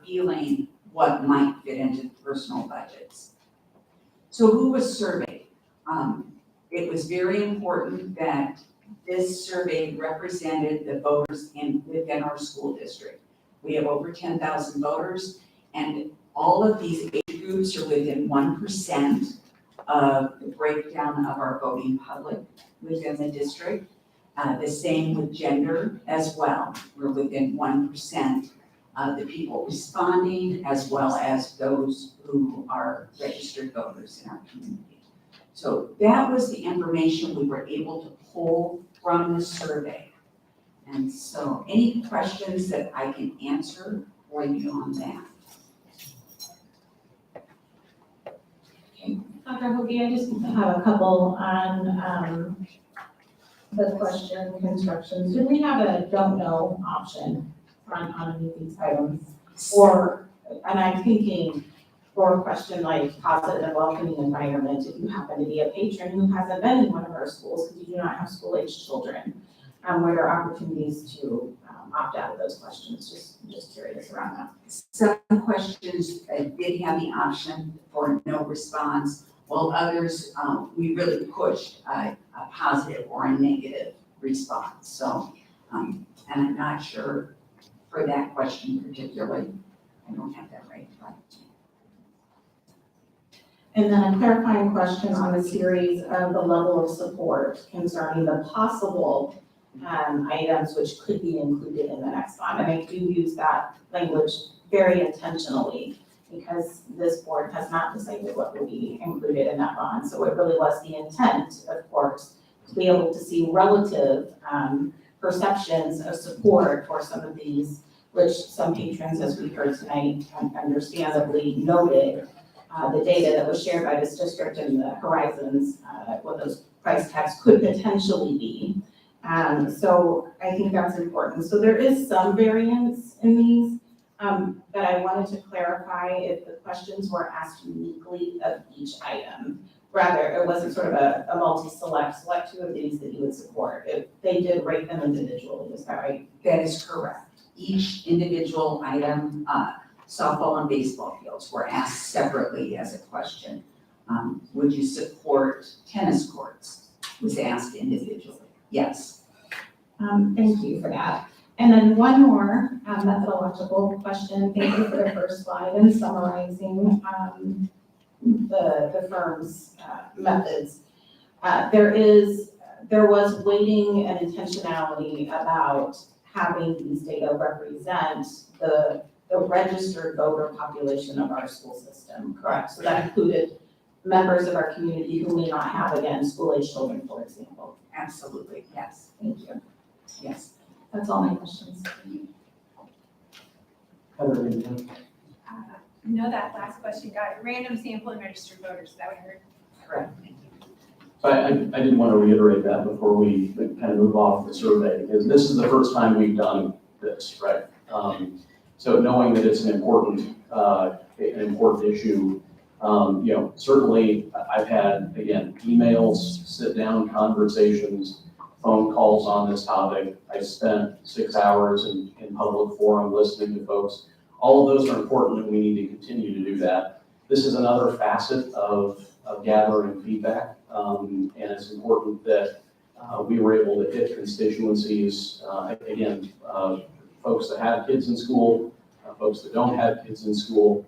feeling what might fit into personal budgets. So who was surveyed? It was very important that this survey represented the voters within our school district. We have over 10,000 voters, and all of these age groups are within 1% of the breakdown of our voting public within the district. The same with gender as well. We're within 1% of the people responding, as well as those who are registered voters in our community. So that was the information we were able to pull from the survey. And so any questions that I can answer for you on that? Okay, Dr. Hoagie, I just have a couple on the question construction. Should we have a don't know option on any of these items? Or, and I'm thinking for a question like positive and welcoming environment, if you happen to be a patron who hasn't been in one of our schools because you do not have school-aged children, were there opportunities to opt out of those questions? Just curious around that. Some questions did have the option for no response, while others we really pushed a positive or a negative response. So, and I'm not sure for that question particularly. I don't have that right. And then a clarifying question on the series of the level of support concerning the possible items which could be included in the next bond. And I do use that language very intentionally because this board has not decided what will be included in that bond. So it really was the intent, of course, to be able to see relative perceptions of support for some of these, which some patrons, as we heard tonight, understandably noted the data that was shared by this district and the horizons, what those price tags could potentially be. So I think that's important. So there is some variance in these, but I wanted to clarify if the questions were asked uniquely of each item. Rather, it wasn't sort of a multi-select, select two of these that you would support. If they did rate them individually, is that right? That is correct. Each individual item, softball and baseball fields were asked separately as a question. Would you support tennis courts? Was asked individually. Yes. Thank you for that. And then one more methodological question. Thank you for the first slide and summarizing the firm's methods. There was weighting and intentionality about having these data represent the registered voter population of our school system, correct? So that included members of our community who may not have, again, school-age children, for example. Absolutely, yes. Thank you. Yes. That's all my questions. No, that last question got random sample and registered voters. Is that what I heard? Correct. So I did want to reiterate that before we kind of move off the survey, because this is the first time we've done this, right? So knowing that it's an important issue, certainly I've had, again, emails, sit-down conversations, phone calls on this topic. I spent 6 hours in public forum listening to folks. All of those are important, and we need to continue to do that. This is another facet of gathering feedback, and it's important that we were able to hit constituencies, folks that have kids in school, folks that don't have kids in school.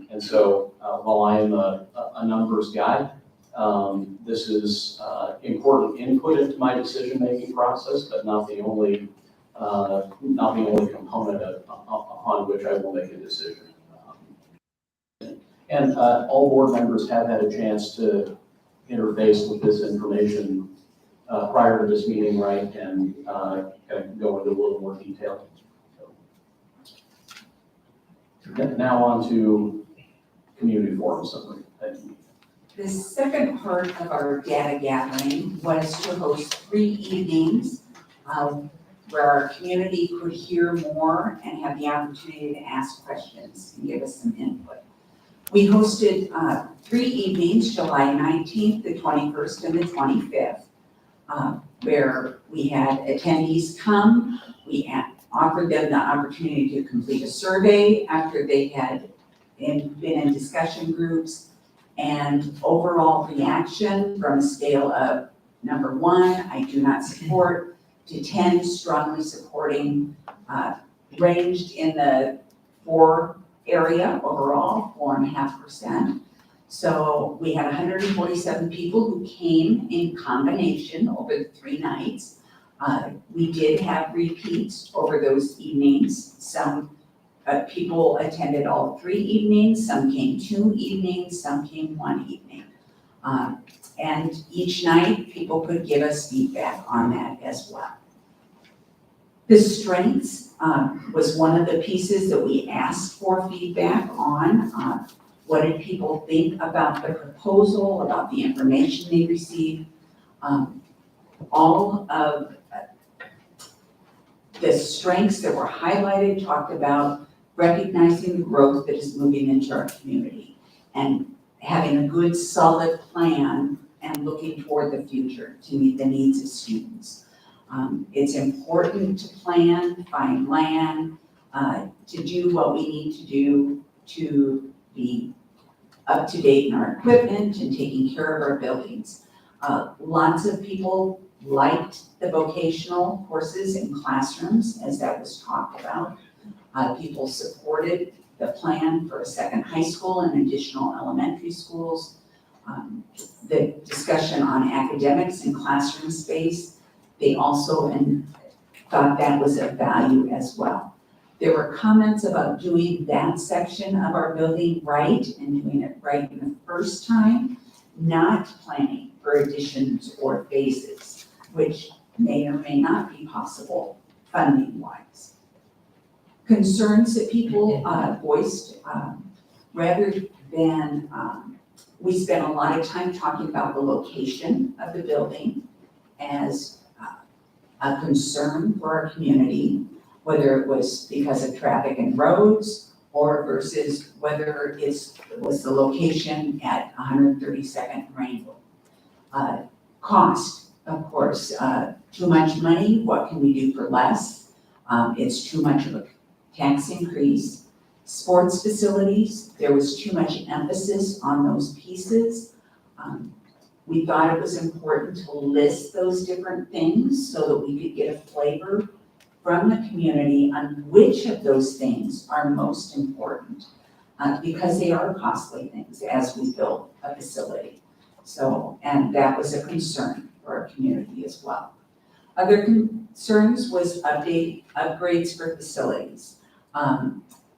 And so while I am a numbers guy, this is important input into my decision-making process, but not the only component upon which I will make a decision. And all board members have had a chance to interface with this information prior to this meeting, right, and kind of go into a little more detail. So, now on to community forum summary. The second part of our data gathering was to host 3 evenings where our community could hear more and have the opportunity to ask questions and give us some input. We hosted 3 evenings, July 19th, the 21st, and the 25th, where we had attendees come. We offered them the opportunity to complete a survey after they had been in discussion groups. And overall reaction from a scale of number 1, I do not support, to 10, strongly supporting, ranged in the 4 area overall, 4.5%. So we had 147 people who came in combination over the 3 nights. We did have repeats over those evenings. Some people attended all 3 evenings, some came 2 evenings, some came 1 evening. And each night, people could give us feedback on that as well. The strengths was one of the pieces that we asked for feedback on. What did people think about the proposal, about the information they received? All of the strengths that were highlighted talked about recognizing the growth that is moving into our community and having a good, solid plan and looking toward the future to meet the needs of students. It's important to plan, find land, to do what we need to do to be up to date in our equipment and taking care of our buildings. Lots of people liked the vocational courses in classrooms, as that was talked about. People supported the plan for a second high school and additional elementary schools. The discussion on academics and classroom space, they also thought that was of value as well. There were comments about doing that section of our building right and doing it right in the first time, not planning for additions or phases, which may or may not be possible funding-wise. Concerns that people voiced, rather than, we spent a lot of time talking about the location of the building as a concern for our community, whether it was because of traffic and roads or versus whether it was the location at 132nd and Rainbow. Cost, of course, too much money, what can we do for less? It's too much of a tax increase. Sports facilities, there was too much emphasis on those pieces. We thought it was important to list those different things so that we could get a flavor from the community on which of those things are most important, because they are costly things as we build a facility. So, and that was a concern for our community as well. Other concerns was upgrades for facilities.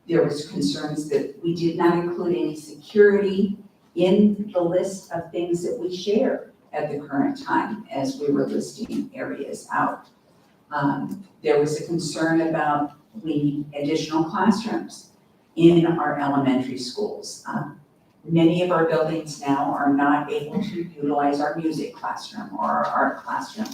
There was concerns that we did not include any security in the list of things that we shared at the current time as we were listing areas out. There was a concern about we need additional classrooms in our elementary schools. Many of our buildings now are not able to utilize our music classroom or our art classroom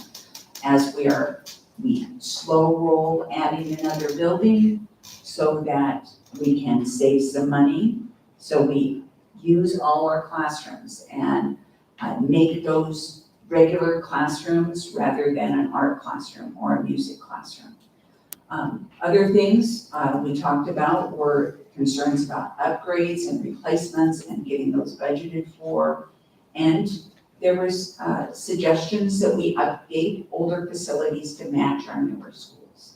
as we slow roll adding another building so that we can save some money. So we use all our classrooms and make those regular classrooms rather than an art classroom or a music classroom. Other things we talked about were concerns about upgrades and replacements and getting those budgeted for. And there was suggestions that we update older facilities to match our newer schools.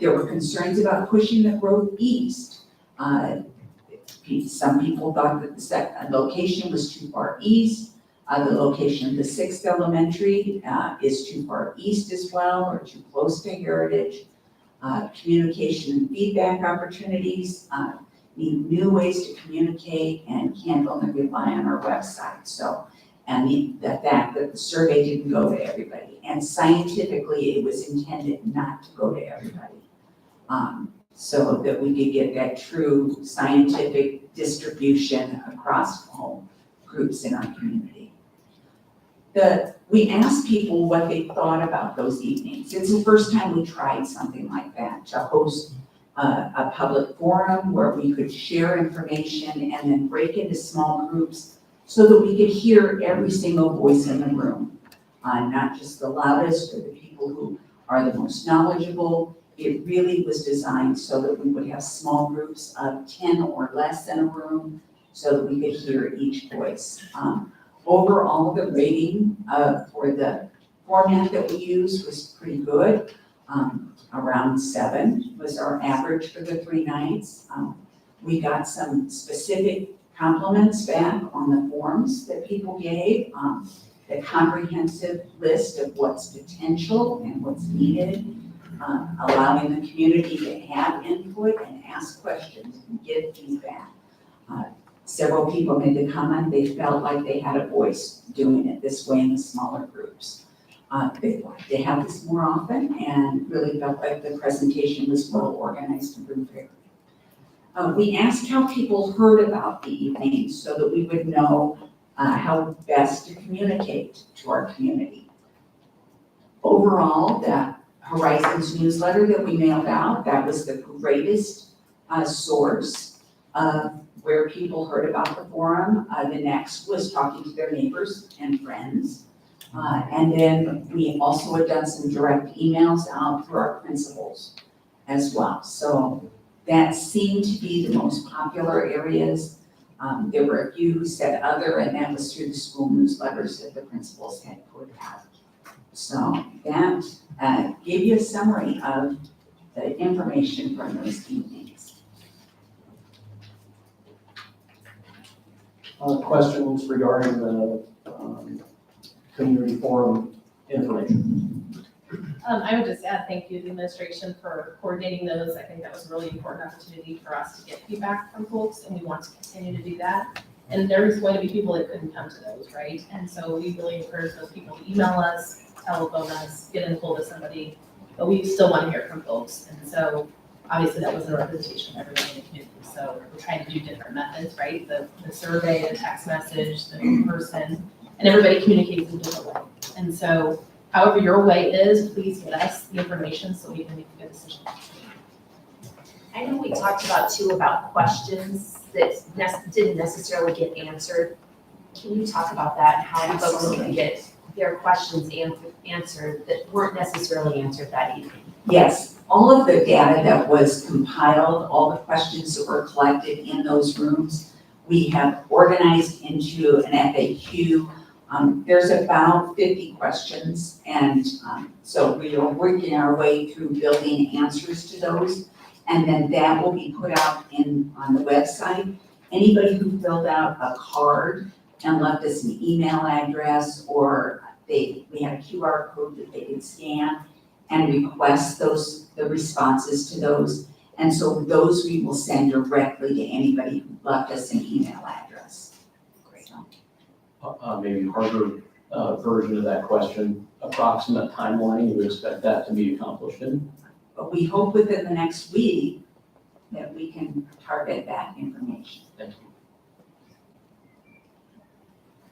There were concerns about pushing the growth east. Some people thought that the location was too far east. The location of the 6th elementary is too far east as well, or too close to Heritage. Communication and feedback opportunities, need new ways to communicate and can't only rely on our website. So, and the fact that the survey didn't go to everybody, and scientifically it was intended not to go to everybody. So that we could get that true scientific distribution across all groups in our community. We asked people what they thought about those evenings. It's the first time we tried something like that, to host a public forum where we could share information and then break into small groups so that we could hear every single voice in the room, not just the loudest or the people who are the most knowledgeable. it really was designed so that we would have small groups of 10 or less in a room so that we could hear each voice. Overall, the rating for the format that we used was pretty good. Around 7 was our average for the 3 nights. We got some specific compliments back on the forms that people gave, the comprehensive list of what's potential and what's needed, allowing the community to have input and ask questions and give feedback. Several people made the comment they felt like they had a voice doing it this way in the smaller groups. They'd like to have this more often and really felt like the presentation was well organized and prepared. We asked how people heard about the evening so that we would know how best to communicate to our community. Overall, the Horizons newsletter that we mailed out, that was the greatest source of where people heard about the forum. The next was talking to their neighbors and friends. And then we also had done some direct emails out through our principals as well. So that seemed to be the most popular areas. There were a few who said other, and that was through the school newsletters that the principals had put out. So that gave you a summary of the information from those evenings. Questions regarding the community forum information? I would just add thank you to the administration for coordinating those. I think that was a really important opportunity for us to get feedback from folks, and we want to continue to do that. And there's going to be people that couldn't come to those, right? And so we really encourage those people to email us, telephone us, get in hold of somebody, but we still want to hear from folks. And so obviously that wasn't a representation of everyone in the community. So we're trying to do different methods, right? The survey, the text message, the in-person, and everybody communicates in a different way. And so however your way is, please get us the information so we can make a good decision. I know we talked about too about questions that didn't necessarily get answered. Can you talk about that, how folks can get their questions answered that weren't necessarily answered that evening? Yes, all of the data that was compiled, all the questions that were collected in those rooms, we have organized into an FAQ. There's about 50 questions, and so we are working our way through building answers to those, and then that will be put out on the website. Anybody who filled out a card and left us an email address, or we had a QR code that they could scan and request the responses to those, and so those we will send directly to anybody who left us an email address. Maybe harder version of that question, approximate timeline you would expect that to be accomplished in? But we hope within the next week that we can target that information. Thank you.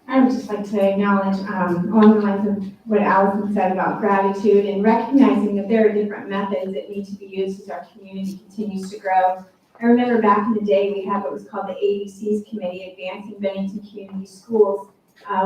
I would just like to acknowledge along the lines of what Allison said about gratitude and recognizing that there are different methods that need to be used as our community continues to grow. I remember back in the day, we had what was called the ABCs Committee, Advancing Bennington Community Schools.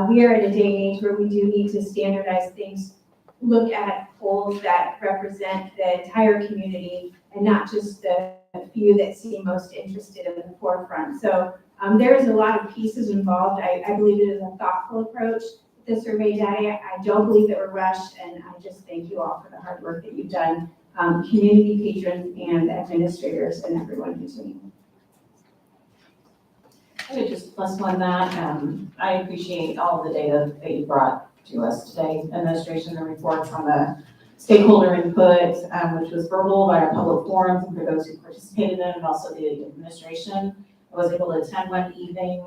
We are at a day and age where we do need to standardize things, look at polls that represent the entire community and not just the few that seem most interested in the forefront. So there is a lot of pieces involved. I believe it is a thoughtful approach to the survey data. I don't believe that we're rushed, and I just thank you all for the hard work that you've done, community patrons and administrators and everyone who's doing. I would just plus one that, I appreciate all the data that you brought to us today, administration and reports on the stakeholder input, which was verbal by our public forums and for those who participated in it, and also the administration. I was able to attend one evening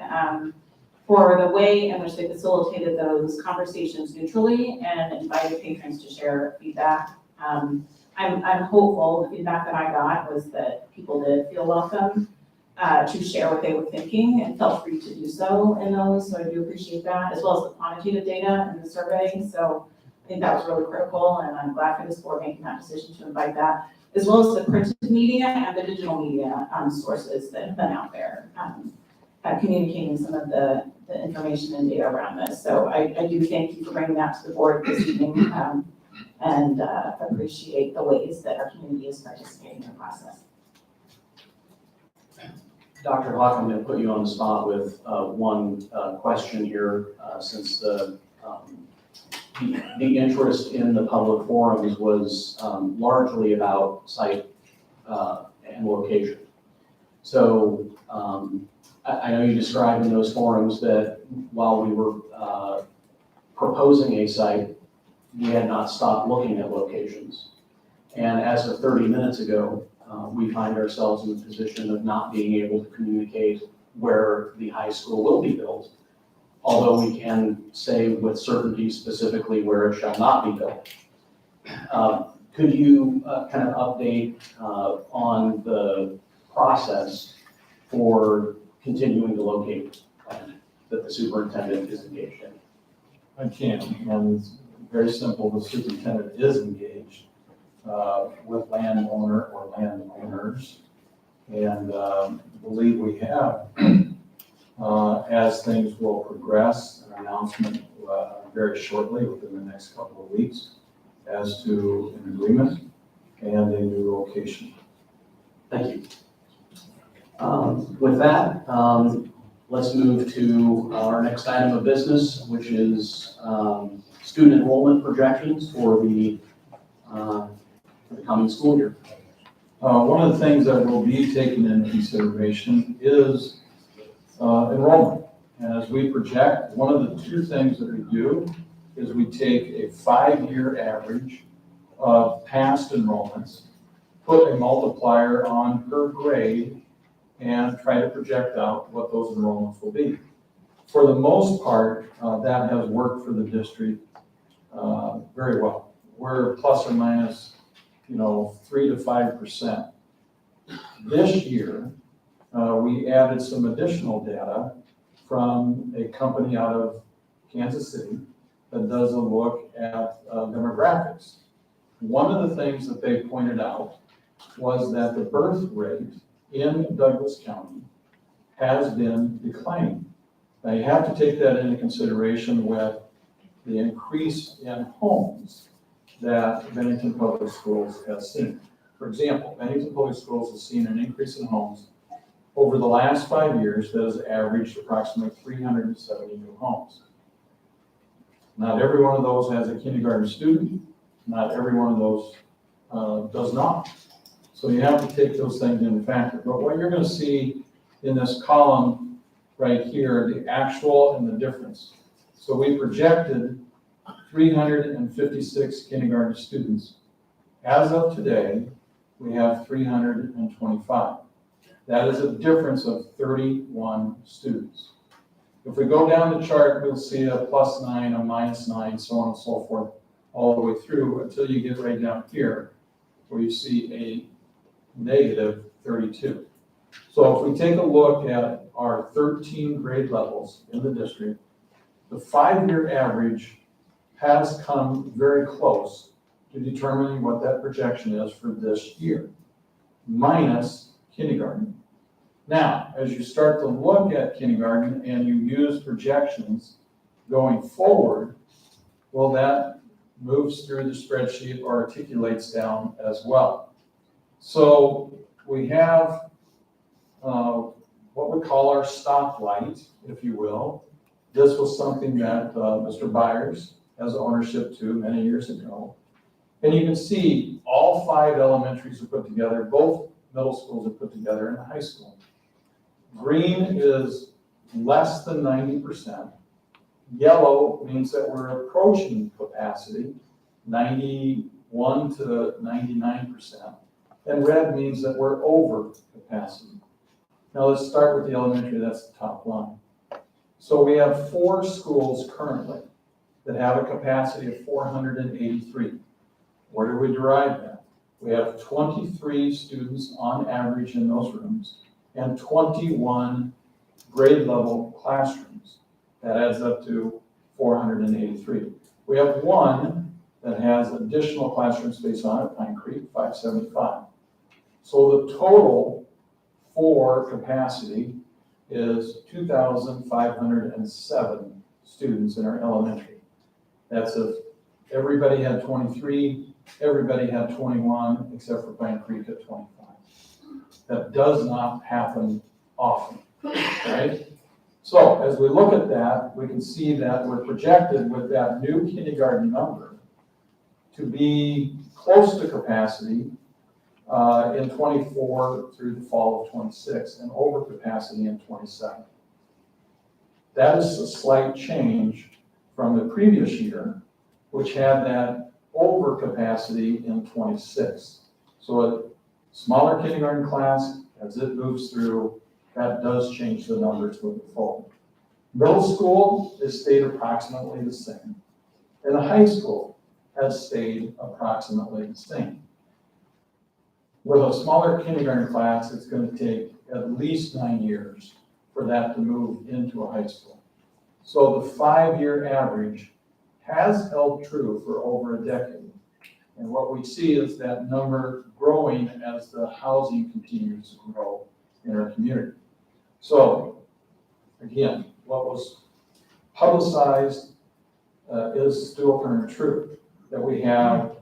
for the way in which they facilitated those conversations neutrally and invited patrons to share feedback. I'm hopeful. The feedback that I got was that people did feel welcome to share what they were thinking and felt free to do so in those. So I do appreciate that, as well as the quantitative data in the survey. So I think that was really critical, and I'm glad for this board making that decision to invite that, as well as the printed media and the digital media sources that have been out there communicating some of the information and data around this. So I do thank you for bringing that to the board this evening. and appreciate the ways that our community is participating in the process. Dr. Hawk, I'm going to put you on the spot with one question here, since the interest in the public forums was largely about site and location. So I know you described in those forums that while we were proposing a site, we had not stopped looking at locations. And as of 30 minutes ago, we find ourselves in the position of not being able to communicate where the high school will be built, although we can say with certainty specifically where it shall not be built. Could you kind of update on the process for continuing to locate land that the superintendent is engaged in? I can, and it's very simple. The superintendent is engaged with landowner or landowners, and believe we have, as things will progress, an announcement very shortly within the next couple of weeks as to an agreement and a new location. Thank you. With that, let's move to our next item of business, which is student enrollment projections for the coming school year. One of the things that will be taken into consideration is enrollment. And as we project, one of the two things that we do is we take a 5-year average of past enrollments, put a multiplier on per grade, and try to project out what those enrollments will be. For the most part, that has worked for the district very well. We're plus or minus, 3 to 5%. This year, we added some additional data from a company out of Kansas City that does a look at demographics. One of the things that they pointed out was that the birth rate in Douglas County has been declining. Now you have to take that into consideration with the increase in homes that Bennington Public Schools has seen. For example, Bennington Public Schools has seen an increase in homes over the last 5 years that has averaged approximately 370 new homes. Not every one of those has a kindergarten student. Not every one of those does not. So you have to take those things into factor. But what you're going to see in this column right here, the actual and the difference. So we projected 356 kindergarten students. As of today, we have 325. That is a difference of 31 students. If we go down the chart, we'll see a +9, a -9, so on and so forth, all the way through until you get right down here, where you see a -32. So if we take a look at our 13 grade levels in the district, the 5-year average has come very close to determining what that projection is for this year, minus kindergarten. Now, as you start to look at kindergarten and you use projections going forward, well, that moves through the spreadsheet or articulates down as well. So we have what we call our stoplight, if you will. This was something that Mr. Byers has ownership to many years ago. And you can see all 5 elementaries are put together, both middle schools are put together, and the high school. Green is less than 90%. Yellow means that we're approaching capacity, 91 to 99%. And red means that we're over capacity. Now let's start with the elementary, that's the top line. So we have 4 schools currently that have a capacity of 483. Where do we derive that? We have 23 students on average in those rooms and 21 grade level classrooms. That adds up to 483. We have 1 that has additional classroom space on it, Pine Creek, 575. So the total for capacity is 2,507 students in our elementary. That's a everybody had 23, everybody had 21, except for Pine Creek at 25. That does not happen often, right? So as we look at that, we can see that we're projected with that new kindergarten number to be close to capacity in 24 through the fall of 26 and over capacity in 27. That is a slight change from the previous year, which had that over capacity in 26. So a smaller kindergarten class, as it moves through, that does change the numbers moving forward. Middle school has stayed approximately the same, and the high school has stayed approximately the same. With a smaller kindergarten class, it's going to take at least 9 years for that to move into a high school. So the 5-year average has held true for over a decade. And what we see is that number growing as the housing continues to grow in our community. So again, what was publicized is still current truth, that we have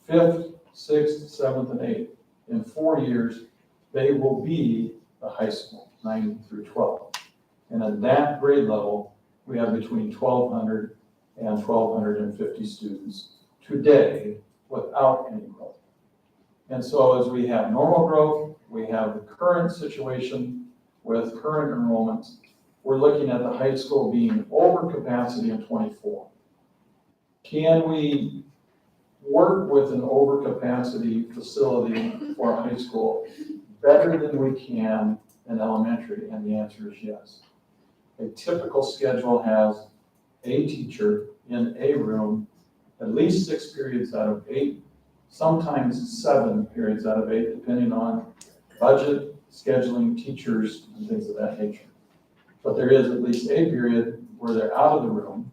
5th, 6th, 7th, and 8th. In 4 years, they will be the high school, 9 through 12. And at that grade level, we have between 1,200 and 1,250 students today without any growth. And so as we have normal growth, we have the current situation with current enrollments, we're looking at the high school being over capacity in 24. Can we work with an overcapacity facility for a high school better than we can in elementary? And the answer is yes. A typical schedule has a teacher in a room at least 6 periods out of 8, sometimes 7 periods out of 8, depending on budget, scheduling, teachers, and things of that nature. But there is at least a period where they're out of the room,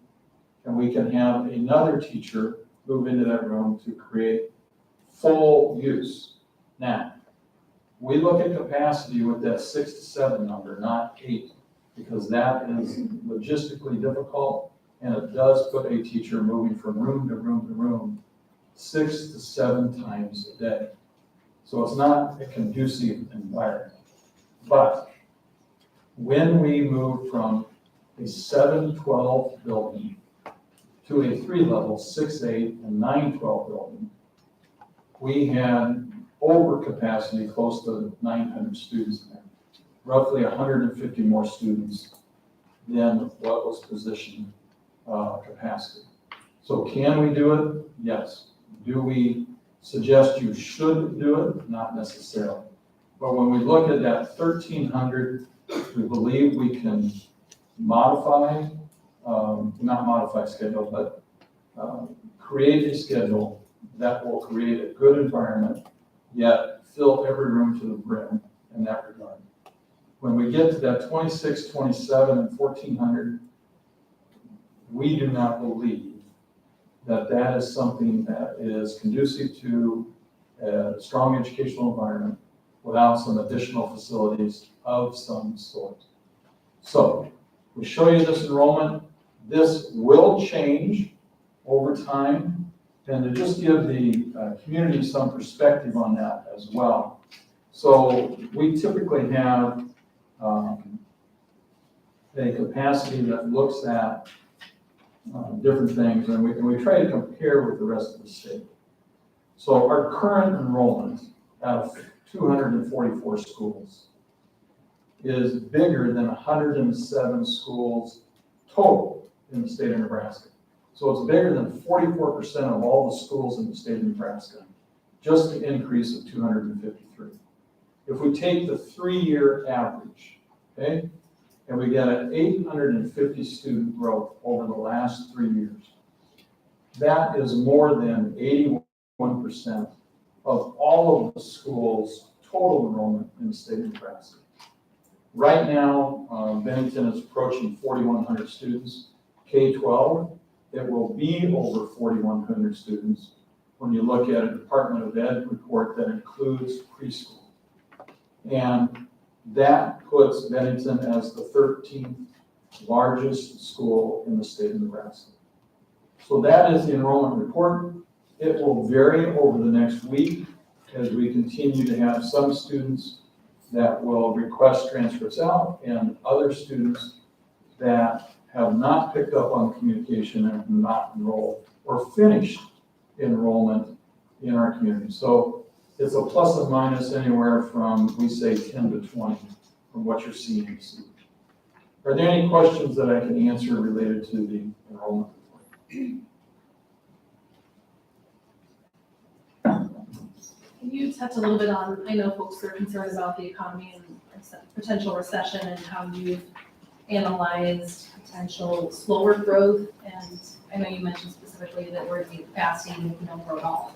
and we can have another teacher move into that room to create full use. Now, we look at capacity with that 6 to 7 number, not 8, because that is logistically difficult, and it does put a teacher moving from room to room to room 6 to 7 times a day. So it's not a conducive environment. But when we move from a 7-12 building to a 3-level 6-8 and 9-12 building, we had overcapacity close to 900 students there, roughly 150 more students than what was positioned capacity. So can we do it? Yes. Do we suggest you should do it? Not necessarily. But when we look at that 1,300, we believe we can modify, not modify schedule, but create a schedule that will create a good environment, yet fill every room to the brim in that regard. When we get to that 26, 27, and 1,400, we do not believe that that is something that is conducive to a strong educational environment without some additional facilities of some sort. So we show you this enrollment. This will change over time. And to just give the community some perspective on that as well. So we typically have a capacity that looks at different things, and we try to compare with the rest of the state. So our current enrollment out of 244 schools is bigger than 107 schools total in the state of Nebraska. So it's bigger than 44% of all the schools in the state of Nebraska, just an increase of 253. If we take the 3-year average, okay, and we get an 850 student growth over the last 3 years, that is more than 81% of all of the schools' total enrollment in the state of Nebraska. Right now, Bennington is approaching 4,100 students. K-12, it will be over 4,100 students when you look at a Department of Ed report that includes preschool. And that puts Bennington as the 13th largest school in the state of Nebraska. So that is the enrollment report. It will vary over the next week as we continue to have some students that will request transfers out and other students that have not picked up on communication and have not enrolled or finished enrollment in our community. So it's a plus and minus anywhere from, we say, 10 to 20 from what you're seeing. Are there any questions that I can answer related to the enrollment report? Can you touch a little bit on, I know folks are concerned about the economy and potential recession and how you've analyzed potential slower growth? And I know you mentioned specifically that we're at the capacity, we don't grow at all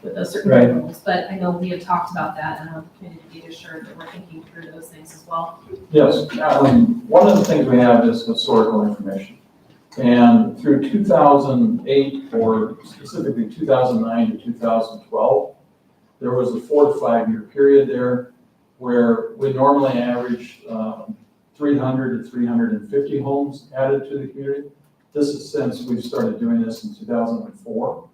with those certain Right. goals, but I know we have talked about that and I want the community to be assured that we're thinking through those things as well. Yes, one of the things we have is historical information. And through 2008, or specifically 2009 to 2012, there was a 4 to 5 year period there where we normally average 300 to 350 homes added to the community. This is since we've started doing this in 2004.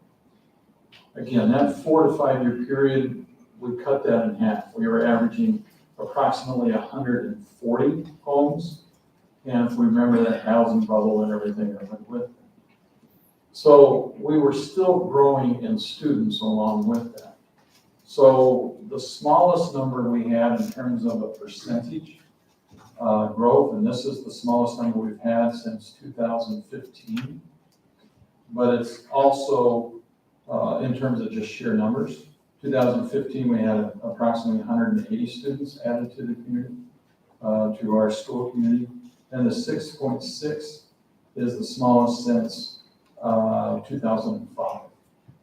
Again, that 4 to 5 year period, we cut that in half. We were averaging approximately 140 homes. And if we remember that housing bubble and everything that went with it. So we were still growing in students along with that. So the smallest number we had in terms of a percentage growth, and this is the smallest number we've had since 2015, but it's also in terms of just sheer numbers. 2015, we had approximately 180 students added to the community, to our school community, and the 6.6 is the smallest since 2005.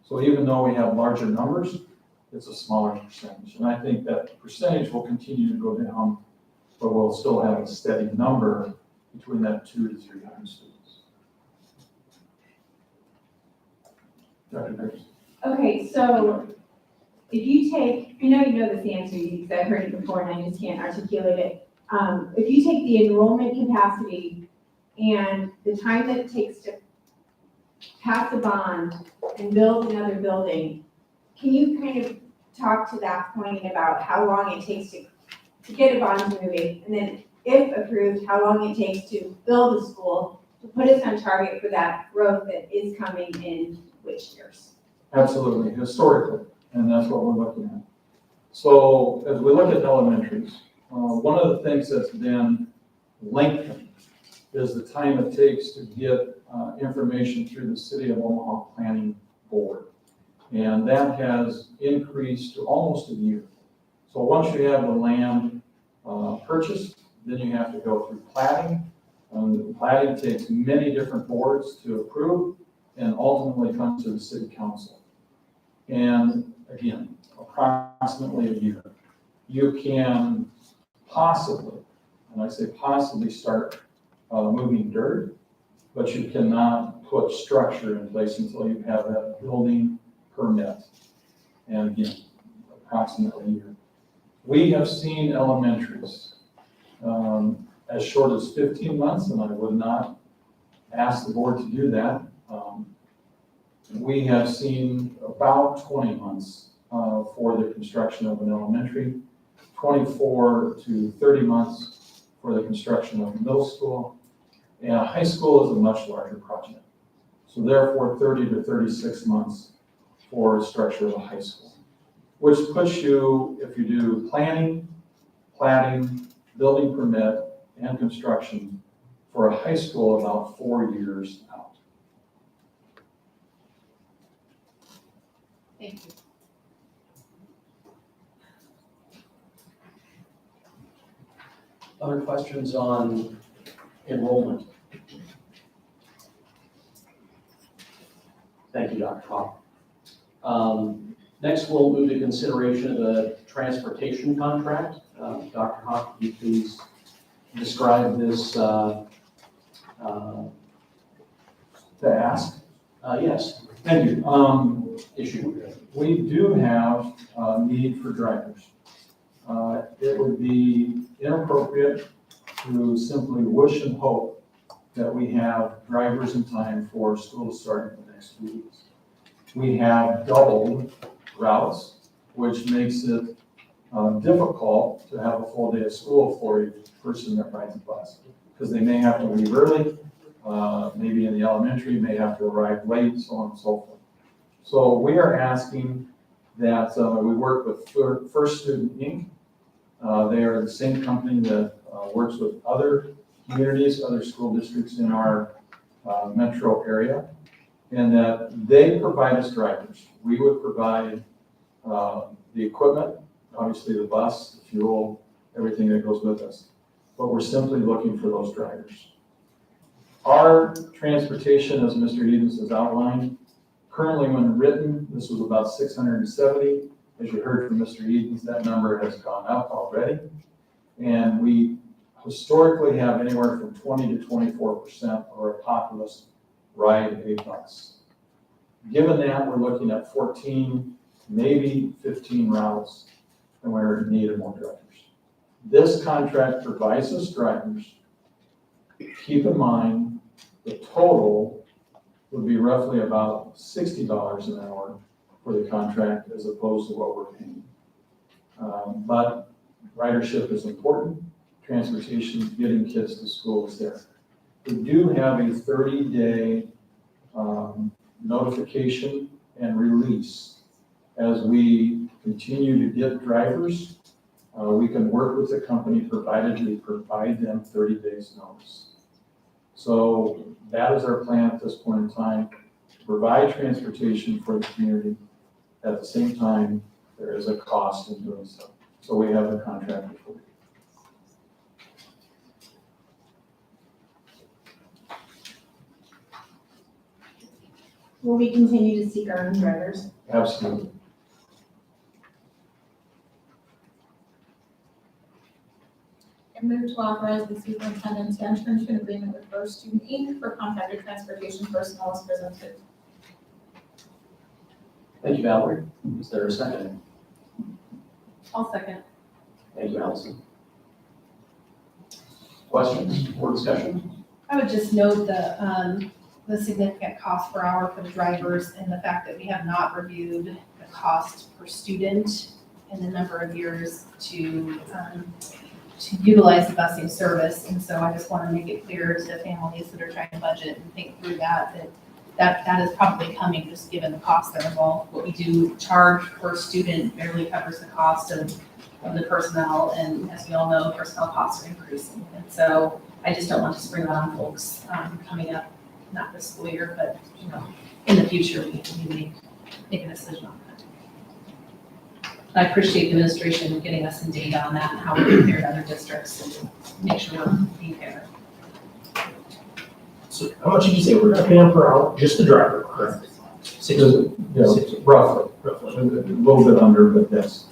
So even though we have larger numbers, it's a smaller percentage. And I think that percentage will continue to go down, but we'll still have a steady number between that 200 to 300 students. Dr. Graves. Okay, so if you take, I know you know this answer because I've heard it before and I just can't articulate it. If you take the enrollment capacity and the time that it takes to pass a bond and build another building, can you kind of talk to that point about how long it takes to get a bond moving? And then if approved, how long it takes to build a school to put us on target for that growth that is coming in which years? Absolutely, historically, and that's what we're looking at. So as we look at elementaries, one of the things that's been lengthened is the time it takes to get information through the City of Omaha Planning Board. And that has increased to almost a year. So once you have the land purchased, then you have to go through platting. The platting takes many different boards to approve and ultimately comes to the City Council. And again, approximately a year. You can possibly, and I say possibly, start moving dirt, but you cannot put structure in place until you have that building permit. And again, approximately a year. We have seen elementaries as short as 15 months, and I would not ask the board to do that. We have seen about 20 months for the construction of an elementary, 24 to 30 months for the construction of a middle school, and a high school is a much larger project. So therefore, 30 to 36 months for the structure of a high school, which puts you, if you do planning, platting, building permit, and construction for a high school about 4 years out. Thank you. Other questions on enrollment? Thank you, Dr. Hawk. Next, we'll move to consideration of the transportation contract. Dr. Hawk, could you please describe this? To ask? Yes, Thank you. issue. We do have a need for drivers. It would be inappropriate to simply wish and hope that we have drivers in time for school to start in the next 2 weeks. We have doubled routes, which makes it difficult to have a full day of school for a person that rides a bus, because they may have to leave early, maybe in the elementary, may have to arrive late, so on and so forth. So we are asking that we work with First Student Inc. They are the same company that works with other communities, other school districts in our metro area, and that they provide us drivers. We would provide the equipment, obviously the bus, the fuel, everything that goes with us. But we're simply looking for those drivers. Our transportation, as Mr. Edens has outlined, currently when written, this was about 670. As you heard from Mr. Edens, that number has gone up already. And we historically have anywhere from 20 to 24% of our populace ride a bus. Given that, we're looking at 14, maybe 15 routes, and we're in need of more drivers. This contract provides us drivers. Keep in mind, the total would be roughly about $60 an hour for the contract as opposed to what we're paying. But ridership is important. Transportation, getting kids to school is there. We do have a 30-day notification and release. As we continue to get drivers, we can work with the company provided we provide them 30 days notice. So that is our plan at this point in time, to provide transportation for the community. At the same time, there is a cost in doing so. So we have a contract before. Will we continue to seek our own drivers? Absolutely. And move to authorize the superintendent to enter into an agreement with First Student Inc. for contracted transportation personnel as presented. Thank you, Valerie. Is there a second? I'll second. Thank you, Allison. Questions or discussion? I would just note the significant cost per hour for the drivers and the fact that we have not reviewed the cost per student in the number of years to utilize the busing service. And so I just want to make it clear to families that are trying to budget and think through that is probably coming just given the costs that are involved. What we do charge per student barely covers the cost of the personnel, and as we all know, personnel costs are increasing. And so I just don't want to spring that on folks coming up, not this school year, but in the future, we make a decision on that. I appreciate the administration getting us some data on that and how we compare to other districts and make sure we're being fair. So how much did you say we're gonna pay them per hour, just the driver, correct? Roughly, a little bit under, but yes.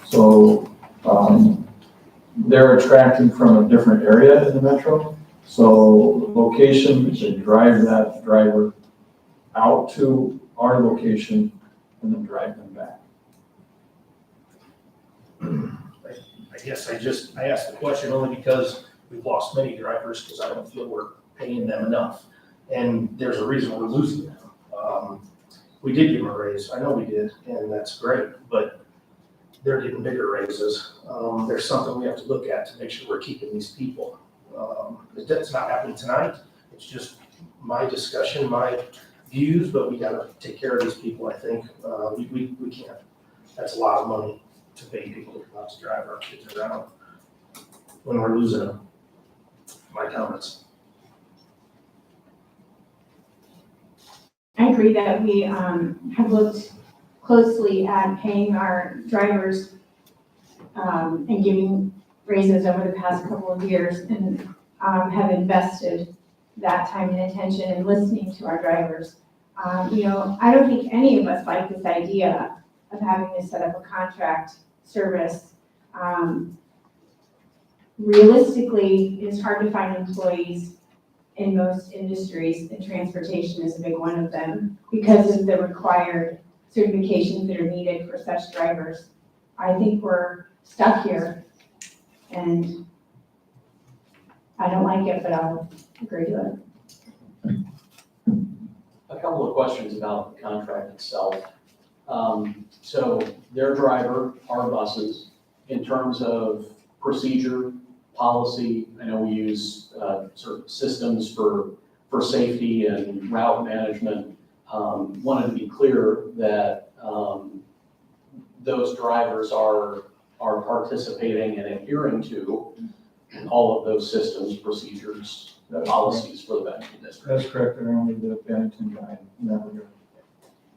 So they're attracting from a different area in the metro. So location, we should drive that driver out to our location and then drive them back. I guess I asked the question only because we've lost many drivers, because I don't feel we're paying them enough. And there's a reason we're losing them. We did give them a raise, I know we did, and that's great, but they're getting bigger raises. There's something we have to look at to make sure we're keeping these people. It's not happening tonight, it's just my discussion, my views, but we gotta take care of these people, I think. We can't, that's a lot of money to pay people not to drive our kids around when we're losing them. My comments. I agree that we have looked closely at paying our drivers and giving raises over the past couple of years, and have invested that time and attention in listening to our drivers. I don't think any of us like this idea of having to set up a contract service. Realistically, it's hard to find employees in most industries, and transportation is a big one of them because of the required certifications that are needed for such drivers. I think we're stuck here, and I don't like it, but I'll agree to it. A couple of questions about the contract itself. So their driver, our buses, in terms of procedure, policy, I know we use certain systems for safety and route management. Wanted to be clear that those drivers are participating and adhering to all of those systems, procedures, policies for the Bennington district. That's correct, they're only the Bennington guy in that regard.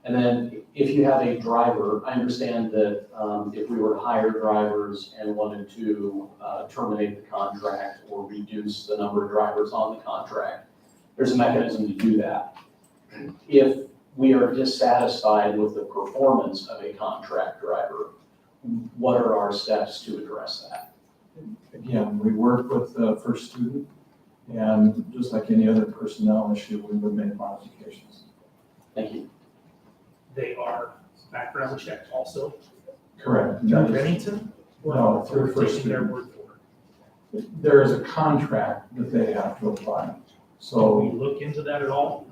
And then if you have a driver, I understand that if we were to hire drivers and wanted to terminate the contract or reduce the number of drivers on the contract, there's a mechanism to do that. If we are dissatisfied with the performance of a contract driver, what are our steps to address that? Again, we work with the first student, and just like any other personnel issue, we would make modifications. Thank you. They are background checked also. Correct. Through Bennington? No, through We're first taking their student. word for it. There is a contract that they have to apply. Can So, we look into that at all?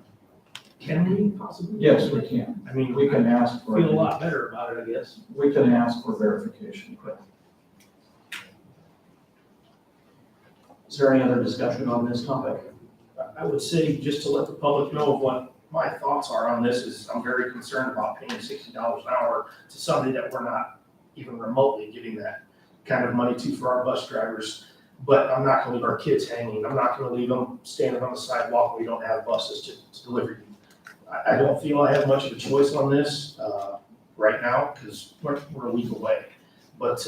Can we possibly? yes, we can. I mean, We can ask for, feel a lot better about it, I guess. we can ask for verification. Is there any other discussion on this topic? I would say, just to let the public know of what my thoughts are on this, is I'm very concerned about paying $60 an hour to somebody that we're not even remotely giving that kind of money to for our bus drivers. But I'm not gonna leave our kids hanging. I'm not gonna leave them standing on the sidewalk when we don't have buses to deliver you. I don't feel I have much of a choice on this right now, because we're a week away. But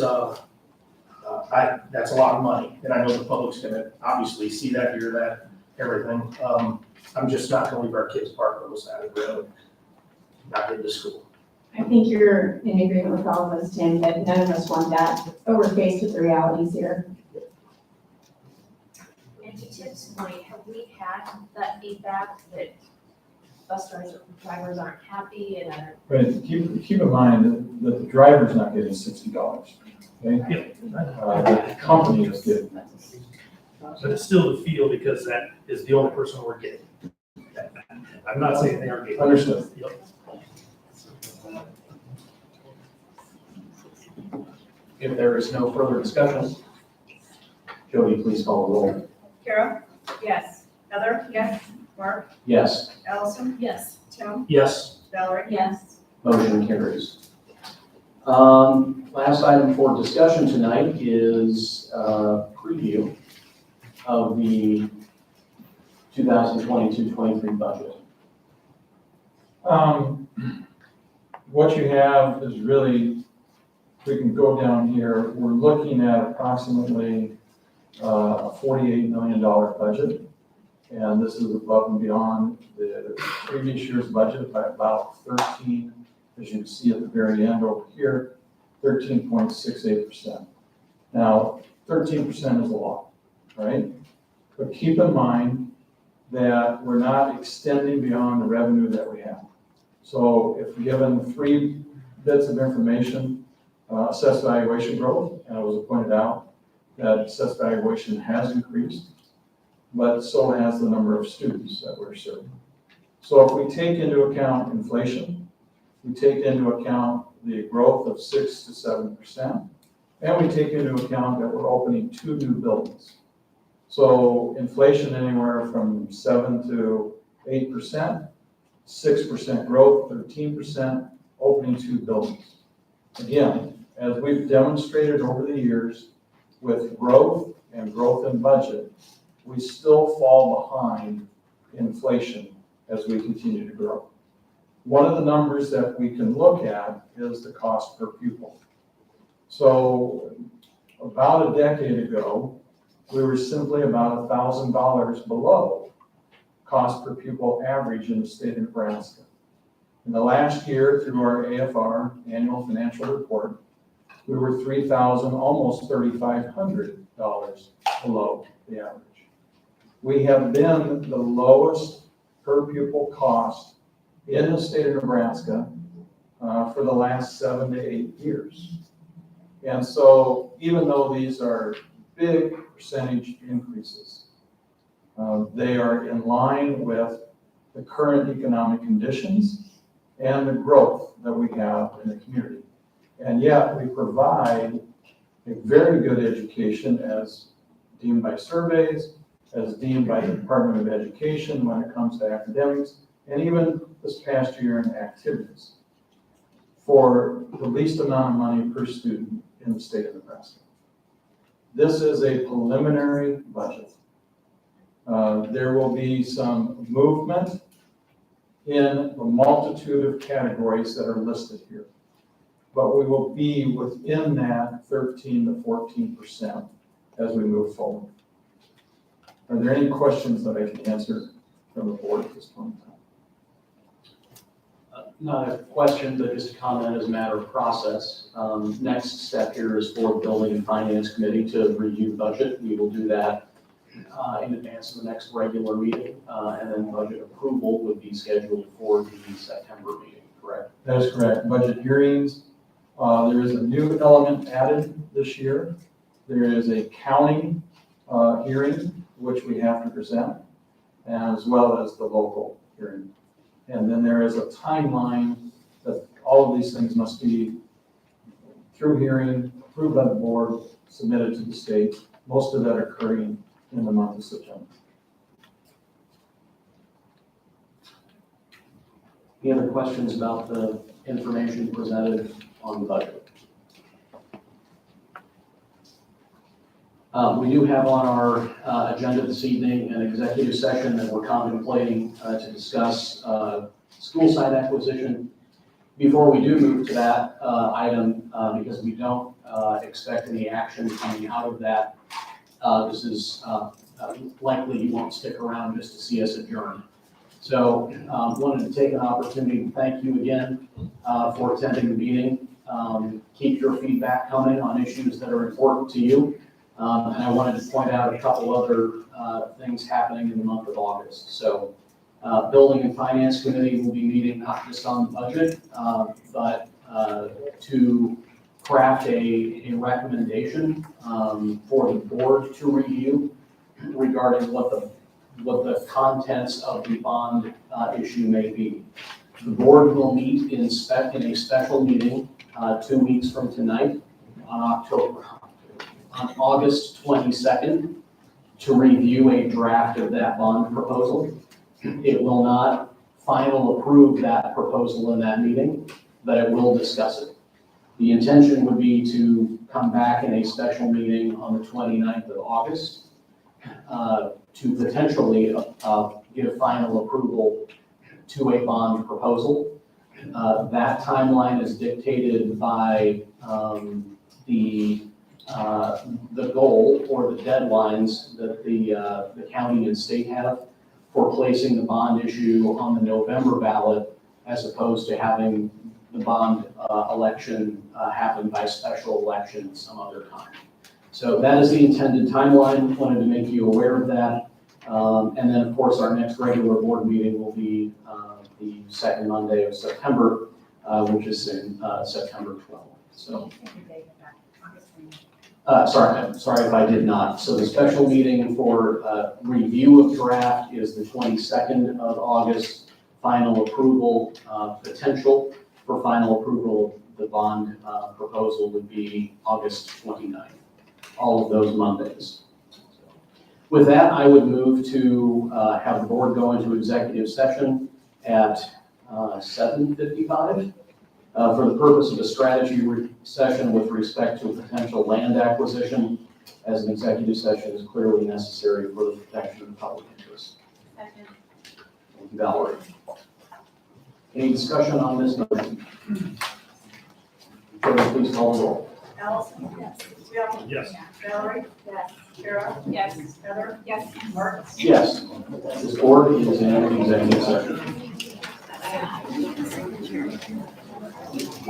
that's a lot of money, and I know the public's gonna obviously see that, hear that, everything. I'm just not gonna leave our kids parked on the side of the road, not into school. I think you're in agreement with all of us, Tim, that none of us want that, but we're faced with the realities here. And to Tim's point, have we had that feedback that bus drivers aren't happy and are? But keep in mind that the driver's not getting $60, okay? The company is getting that. But it's still the feel, because that is the only person we're getting. I'm not saying they are getting. Understood. Yep. If there is no further discussion, Jody, please call the roll. Kara? Yes. Heather? Yes. Mark? Yes, Allison? Yes. Tim? Yes, Valerie? Yes. motion carries. Last item for discussion tonight is preview of the 2022-23 budget. What you have is really, we can go down here, we're looking at approximately a $48 million budget. And this is above and beyond the previous year's budget by about 13, as you can see at the very end over here, 13.68%. Now, 13% is a lot, right? But keep in mind that we're not extending beyond the revenue that we have. So if given 3 bits of information, assessed valuation growth, and it was pointed out that assessed valuation has increased, but so has the number of students that we're serving. So if we take into account inflation, we take into account the growth of 6 to 7%, and we take into account that we're opening 2 new buildings. So inflation anywhere from 7 to 8%, 6% growth, 13%, opening 2 buildings. Again, as we've demonstrated over the years, with growth and growth in budget, we still fall behind inflation as we continue to grow. One of the numbers that we can look at is the cost per pupil. So about a decade ago, we were simply about $1,000 below cost per pupil average in the state of Nebraska. In the last year, through our AFR, annual financial report, we were $3,000, almost $3,500 below the average. We have been the lowest per pupil cost in the state of Nebraska for the last 7 to 8 years. And so even though these are big percentage increases. They are in line with the current economic conditions and the growth that we have in the community. And yet we provide a very good education as deemed by surveys, as deemed by the Department of Education when it comes to academics, and even this past year in activities, for the least amount of money per student in the state of Nebraska. This is a preliminary budget. There will be some movement in the multitude of categories that are listed here, but we will be within that 13 to 14% as we move forward. Are there any questions that I can answer from the board at this point in time? Not a question, but just a comment as a matter of process. Next step here is for the Building and Finance Committee to review the budget. We will do that in advance of the next regular meeting, and then budget approval would be scheduled for the September meeting, correct? That is correct. Budget hearings, there is a new element added this year. There is a county hearing, which we have to present, as well as the local hearing. And then there is a timeline that all of these things must be through hearing, approved by the board, submitted to the state, most of that occurring in the month of September. Any other questions about the information presented on the budget? We do have on our agenda this evening an executive session that we're contemplating to discuss school site acquisition. Before we do move to that item, because we don't expect any action coming out of that, this is likely you won't stick around just to see us adjourn. So wanted to take an opportunity to thank you again for attending the meeting. Keep your feedback coming on issues that are important to you. And I wanted to point out a couple other things happening in the month of August. So Building and Finance Committee will be meeting not just on the budget, but to craft a recommendation for the board to review regarding what the contents of the bond issue may be. The board will meet in a special meeting 2 weeks from tonight on August 22nd to review a draft of that bond proposal. It will not final approve that proposal in that meeting, but it will discuss it. The intention would be to come back in a special meeting on the 29th of August to potentially give final approval to a bond proposal. That timeline is dictated by the goal or the deadlines that the county and state have for placing the bond issue on the November ballot, as opposed to having the bond election happen by special election some other time. So that is the intended timeline. Wanted to make you aware of that. And then, of course, our next regular board meeting will be the second Monday of September, which is in September 12th. So. Sorry if I did not. So the special meeting for review of draft is the 22nd of August. Final approval, potential for final approval of the bond proposal would be August 29th. All of those Mondays. With that, I would move to have the board go into executive session at 7:55. For the purpose of a strategy session with respect to a potential land acquisition, as an executive session is clearly necessary for the protection of the public interest. Second. Thank you, Valerie. Any discussion on this motion? Clerk, please call the roll. Allison? Yes. Bill? Yes. Valerie? Yes. Kara? Yes. Heather? Yes. Mark? Yes. This board is in executive session.